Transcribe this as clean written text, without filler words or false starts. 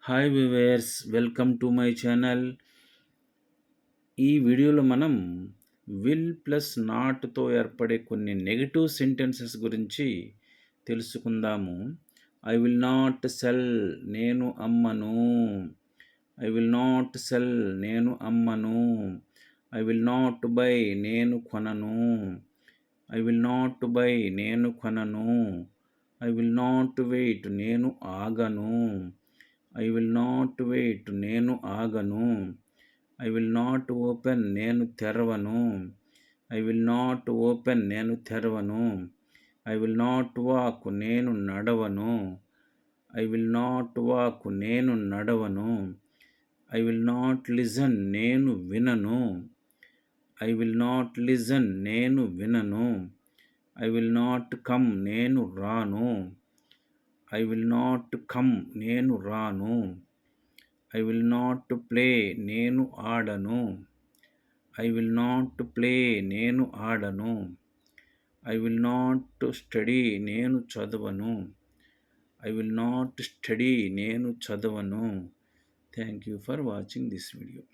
Hi viewers, welcome to my channel. ఈ వీడియోలో మనం విల్ ప్లస్ నాట్తో ఏర్పడే కొన్ని నెగటివ్ సెంటెన్సెస్ గురించి తెలుసుకుందాము. ఐ విల్ నాట్ సెల్, నేను అమ్మను. ఐ విల్ నాట్ సెల్, నేను అమ్మను. ఐ విల్ నాట్ బై, నేను కొనను. ఐ విల్ నాట్ బై, నేను కొనను. ఐ విల్ నాట్ వెయిట్, నేను ఆగను. ఐ విల్ నాట్ వెయిట్, నేను ఆగను. ఐ విల్ నాట్ ఓపెన్, నేను తెరవను. ఐ విల్ నాట్ ఓపెన్, నేను తెరవను. ఐ విల్ నాట్ వాక్, నేను నడవను. ఐ విల్ నాట్ వాక్, నేను నడవను. ఐ విల్ నాట్ లిజన్, నేను వినను. ఐ విల్ నాట్ లిజన్, నేను వినను. ఐ విల్ నాట్ కమ్, నేను రాను. ఐ విల్ నాట్ కమ్, నేను రాను. ఐ విల్ నాట్ ప్లే, నేను ఆడను. ఐ విల్ నాట్ ప్లే, నేను ఆడను. ఐ విల్ నాట్ స్టడీ, నేను చదవను. ఐ విల్ నాట్ స్టడీ, నేను చదవను. Thank you for watching this video.